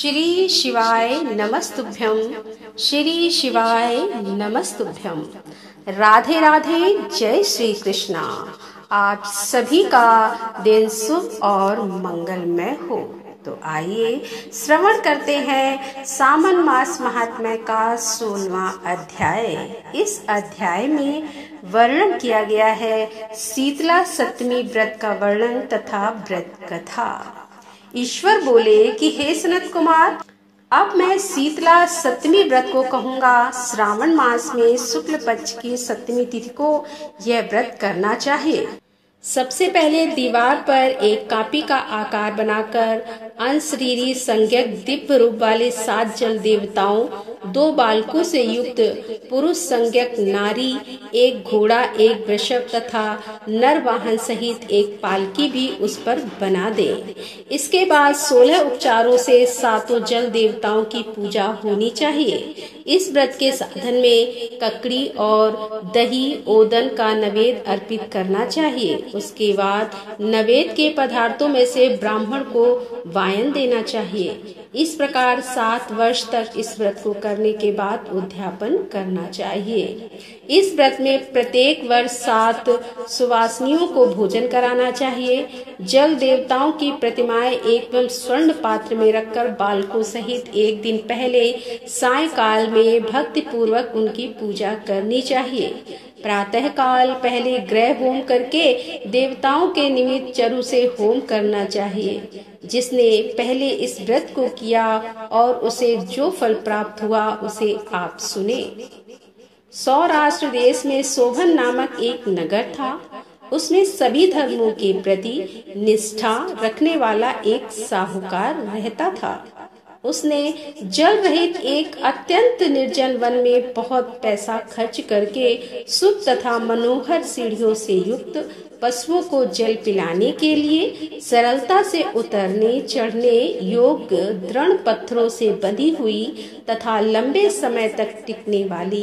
श्री शिवाय नमस्तुभ्यं। श्री शिवाय नमस्तुभ्यं। राधे राधे, जय श्री कृष्णा। आप सभी का दिन शुभ और मंगलमय हो। तो आइए श्रवण करते हैं सावन मास महात्म्य का 16वां अध्याय। इस अध्याय में वर्णन किया गया है शीतला सप्तमी व्रत का वर्णन तथा व्रत कथा। ईश्वर बोले कि हे सनत कुमार, अब मैं शीतला सप्तमी व्रत को कहूँगा। श्रावण मास में शुक्ल पक्ष की सप्तमी तिथि को यह व्रत करना चाहिए। सबसे पहले दीवार पर एक कापी का आकार बनाकर अनशरीरी संज्ञक दिव्य रूप वाले 7 जल देवताओं, 2 बालकों से युक्त पुरुष संज्ञक नारी, एक घोड़ा, एक वृषभ तथा नर वाहन सहित एक पालकी भी उस पर बना दे। इसके बाद 16 उपचारों से 7 जल देवताओं की पूजा होनी चाहिए। इस व्रत के साधन में ककड़ी और दही ओदन का नैवेद्य अर्पित करना चाहिए। उसके बाद नैवेद्य के पदार्थों में से ब्राह्मण को वायन देना चाहिए। इस प्रकार 7 वर्ष तक इस व्रत को करने के बाद उद्यापन करना चाहिए। इस व्रत में प्रत्येक वर्ष 7 सुवासिनियों को भोजन कराना चाहिए। जल देवताओं की प्रतिमाएं एकदम स्वर्ण पात्र में रखकर बालकों सहित एक दिन पहले सायंकाल में भक्ति पूर्वक उनकी पूजा करनी चाहिए। प्रातः काल पहले ग्रह होम करके देवताओं के निमित्त चरु से होम करना चाहिए। जिसने पहले इस व्रत को किया और उसे जो फल प्राप्त हुआ उसे आप सुने। सौराष्ट्र देश में शोभन नामक एक नगर था। उसमें सभी धर्मों के प्रति निष्ठा रखने वाला एक साहूकार रहता था। उसने जल रहित एक अत्यंत निर्जन वन में बहुत पैसा खर्च करके शुभ तथा मनोहर सीढ़ियों से युक्त पशुओं को जल पिलाने के लिए सरलता से उतरने चढ़ने योग्य दृढ़ पत्थरों से बंधी हुई तथा लंबे समय तक टिकने वाली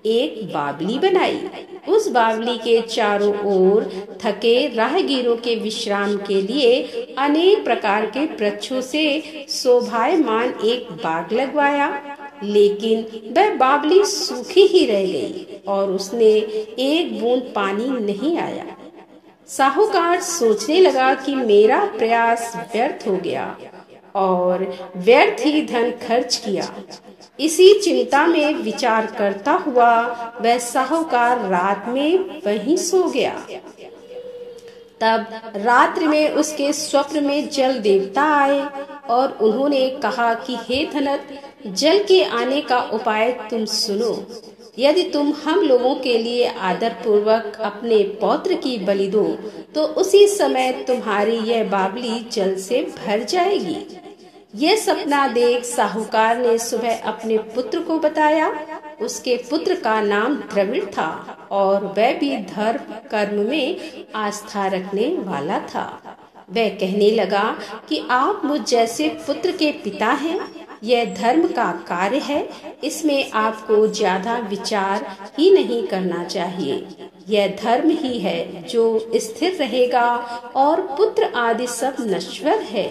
एक बावली बनाई। उस बावली के चारों ओर थके राहगीरों के विश्राम के लिए अनेक प्रकार के वृक्षों से शोभायमान एक बाग लगवाया। लेकिन वह बावली सूखी ही रह गई और उसने एक बूंद पानी नहीं आया। साहूकार सोचने लगा कि मेरा प्रयास व्यर्थ हो गया और व्यर्थ ही धन खर्च किया। इसी चिंता में विचार करता हुआ वह साहूकार रात में वहीं सो गया। तब रात्रि में उसके स्वप्न में जल देवता आए और उन्होंने कहा कि हे धनत, जल के आने का उपाय तुम सुनो। यदि तुम हम लोगों के लिए आदर पूर्वक अपने पौत्र की बलि दो तो उसी समय तुम्हारी यह बावली जल से भर जाएगी। यह सपना देख साहूकार ने सुबह अपने पुत्र को बताया। उसके पुत्र का नाम द्रविड़ था और वह भी धर्म कर्म में आस्था रखने वाला था। वह कहने लगा कि आप मुझ जैसे पुत्र के पिता हैं। यह धर्म का कार्य है, इसमें आपको ज्यादा विचार ही नहीं करना चाहिए। यह धर्म ही है जो स्थिर रहेगा और पुत्र आदि सब नश्वर है।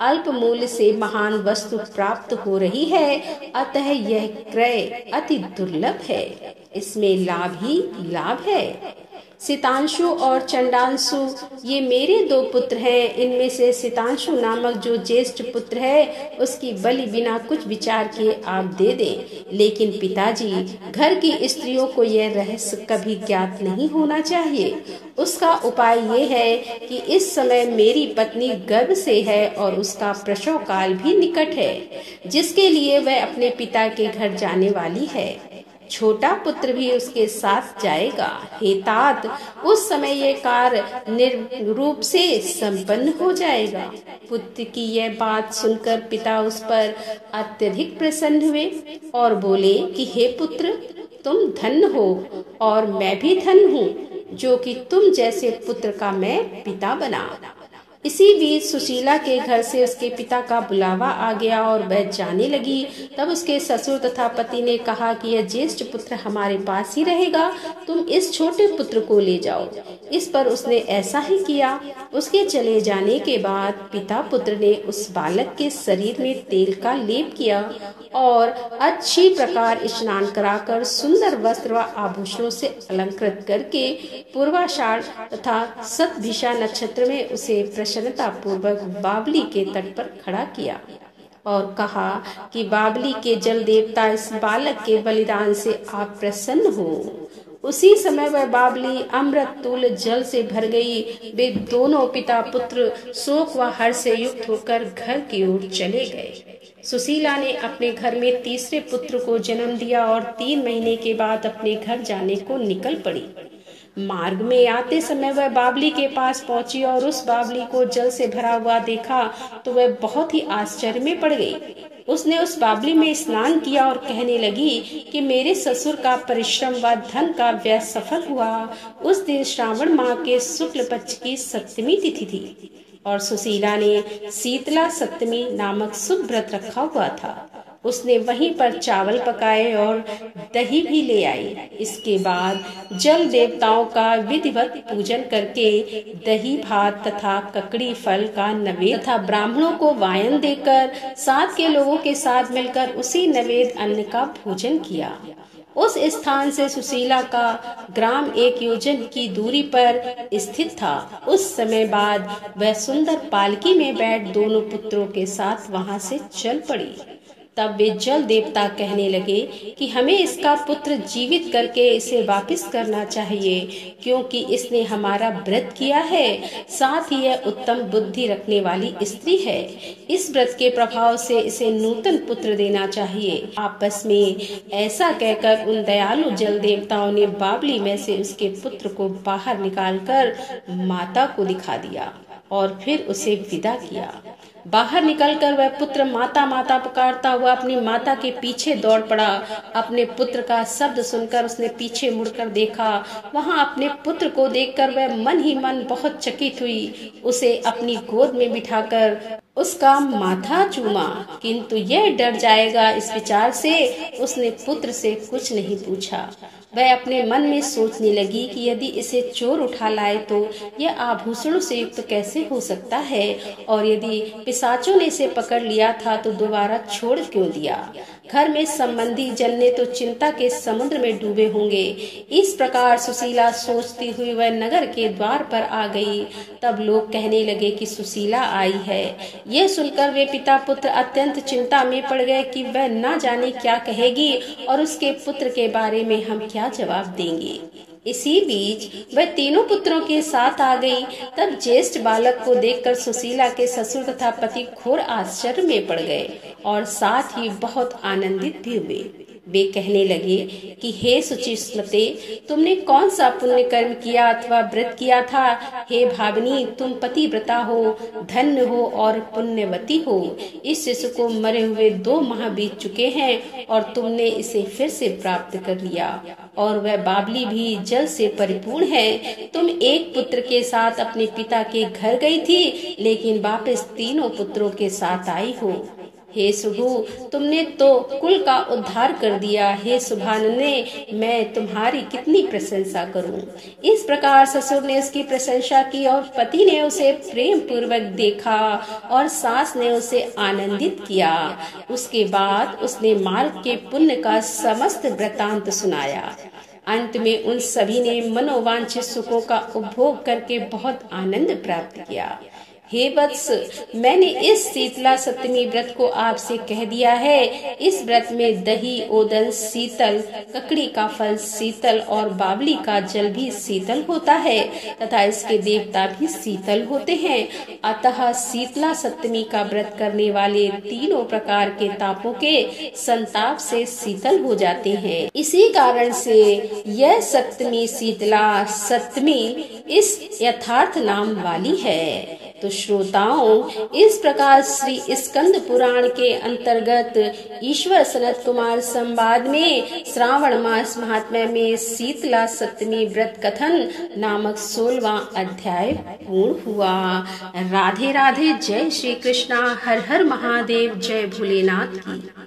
अल्प मूल्य से महान वस्तु प्राप्त हो रही है, अतः यह क्रय अति दुर्लभ है। इसमें लाभ ही लाभ है। सितांशु और चंडांशु ये मेरे 2 पुत्र हैं। इनमें से सितांशु नामक जो ज्येष्ठ पुत्र है उसकी बलि बिना कुछ विचार किए आप दे दें। लेकिन पिताजी, घर की स्त्रियों को यह रहस्य कभी ज्ञात नहीं होना चाहिए। उसका उपाय ये है कि इस समय मेरी पत्नी गर्भ से है और उसका प्रसव काल भी निकट है, जिसके लिए वह अपने पिता के घर जाने वाली है। छोटा पुत्र भी उसके साथ जाएगा। हे तात, उस समय ये कार्य निर्रूप से संपन्न हो जाएगा। पुत्र की यह बात सुनकर पिता उस पर अत्यधिक प्रसन्न हुए और बोले कि हे पुत्र, तुम धन्य हो और मैं भी धन्य हूँ जो कि तुम जैसे पुत्र का मैं पिता बना। इसी बीच सुशीला के घर से उसके पिता का बुलावा आ गया और वह जाने लगी। तब उसके ससुर तथा पति ने कहा कि यह ज्येष्ठ पुत्र हमारे पास ही रहेगा, तुम इस छोटे पुत्र को ले जाओ। इस पर उसने ऐसा ही किया। उसके चले जाने के बाद पिता पुत्र ने उस बालक के शरीर में तेल का लेप किया और अच्छी प्रकार स्नान कराकर सुंदर वस्त्र व आभूषणों से अलंकृत करके पूर्वाषाढ़ तथा शतभिषा नक्षत्र में उसे प्रसन्नता पूर्वक बावली के तट पर खड़ा किया और कहा कि बावली के जल देवता, इस बालक के बलिदान से आप प्रसन्न हो। उसी समय वह बावली अमृत तुल्य जल से भर गई। वे दोनों पिता पुत्र शोक व हर्ष से युक्त होकर घर की ओर चले गए। सुशीला ने अपने घर में तीसरे पुत्र को जन्म दिया और 3 महीने के बाद अपने घर जाने को निकल पड़ी। मार्ग में आते समय वह बावली के पास पहुंची और उस बावली को जल से भरा हुआ देखा तो वह बहुत ही आश्चर्य में पड़ गई। उसने उस बावली में स्नान किया और कहने लगी कि मेरे ससुर का परिश्रम व धन का व्यय सफल हुआ। उस दिन श्रावण माह के शुक्ल पक्ष की सप्तमी तिथि थी और सुशीला ने शीतला सप्तमी नामक शुभ व्रत रखा हुआ था। उसने वहीं पर चावल पकाए और दही भी ले आई। इसके बाद जल देवताओं का विधिवत पूजन करके दही भात तथा ककड़ी फल का नैवेद्य तथा ब्राह्मणों को वायन देकर साथ के लोगों के साथ मिलकर उसी नैवेद्य अन्न का भोजन किया। उस स्थान से सुशीला का ग्राम 1 योजन की दूरी पर स्थित था। उस समय बाद वह सुंदर पालकी में बैठ दोनों पुत्रों के साथ वहां से चल पड़ी। तब वे जल देवता कहने लगे कि हमें इसका पुत्र जीवित करके इसे वापस करना चाहिए, क्योंकि इसने हमारा व्रत किया है, साथ ही यह उत्तम बुद्धि रखने वाली स्त्री है। इस व्रत के प्रभाव से इसे नूतन पुत्र देना चाहिए। आपस में ऐसा कहकर उन दयालु जल देवताओं ने बावली में से उसके पुत्र को बाहर निकालकर माता को दिखा दिया और फिर उसे विदा किया। बाहर निकलकर वह पुत्र माता माता पुकारता हुआ अपनी माता के पीछे दौड़ पड़ा। अपने पुत्र का शब्द सुनकर उसने पीछे मुड़कर देखा। वहां अपने पुत्र को देखकर वह मन ही मन बहुत चकित हुई। उसे अपनी गोद में बिठाकर उसका माथा चूमा, किंतु यह डर जाएगा इस विचार से उसने पुत्र से कुछ नहीं पूछा। वह अपने मन में सोचने लगी कि यदि इसे चोर उठा लाए तो यह आभूषणों से युक्त कैसे हो सकता है, और यदि पिशाचों ने इसे पकड़ लिया था तो दोबारा छोड़ क्यों दिया। घर में संबंधी जन ने तो चिंता के समुद्र में डूबे होंगे। इस प्रकार सुशीला सोचती हुई वह नगर के द्वार पर आ गई। तब लोग कहने लगे कि सुशीला आई है। यह सुनकर वे पिता पुत्र अत्यंत चिंता में पड़ गए कि वह न जाने क्या कहेगी और उसके पुत्र के बारे में हम क्या जवाब देंगे। इसी बीच वह तीनों पुत्रों के साथ आ गई। तब ज्येष्ठ बालक को देखकर सुशीला के ससुर तथा पति घोर आश्चर्य में पड़ गए और साथ ही बहुत आनंदित भी हुए। वे कहने लगे कि हे सुचिस्मते, तुमने कौन सा पुण्य कर्म किया अथवा व्रत किया था। हे भावनी, तुम पतिव्रता हो, धन्य हो और पुण्यवती हो। इस शिशु को मरे हुए 2 माह बीत चुके हैं और तुमने इसे फिर से प्राप्त कर लिया, और वह बावली भी जल से परिपूर्ण है। तुम एक पुत्र के साथ अपने पिता के घर गई थी, लेकिन वापस तीनों पुत्रों के साथ आई हो। हे सुगु, तुमने तो कुल का उद्धार कर दिया। हे सुभानने, मैं तुम्हारी कितनी प्रशंसा करूं। इस प्रकार ससुर ने उसकी प्रशंसा की और पति ने उसे प्रेम पूर्वक देखा और सास ने उसे आनंदित किया। उसके बाद उसने मार्ग के पुण्य का समस्त वृतांत सुनाया। अंत में उन सभी ने मनोवांछित सुखों का उपभोग करके बहुत आनंद प्राप्त किया। हे वत्स, मैंने इस शीतला सप्तमी व्रत को आपसे कह दिया है। इस व्रत में दही, ओदन शीतल, ककड़ी का फल शीतल और बावली का जल भी शीतल होता है तथा इसके देवता भी शीतल होते हैं। अतः शीतला सप्तमी का व्रत करने वाले तीनों प्रकार के तापों के संताप से शीतल हो जाते हैं। इसी कारण से यह सप्तमी शीतला सप्तमी इस यथार्थ नाम वाली है। तो श्रोताओं, इस प्रकार श्री स्कंद पुराण के अंतर्गत ईश्वर सनत कुमार संवाद में श्रावण मास महात्म्य में शीतला सप्तमी व्रत कथन नामक 16वां अध्याय पूर्ण हुआ। राधे राधे। जय श्री कृष्णा। हर हर महादेव। जय भोलेनाथ की।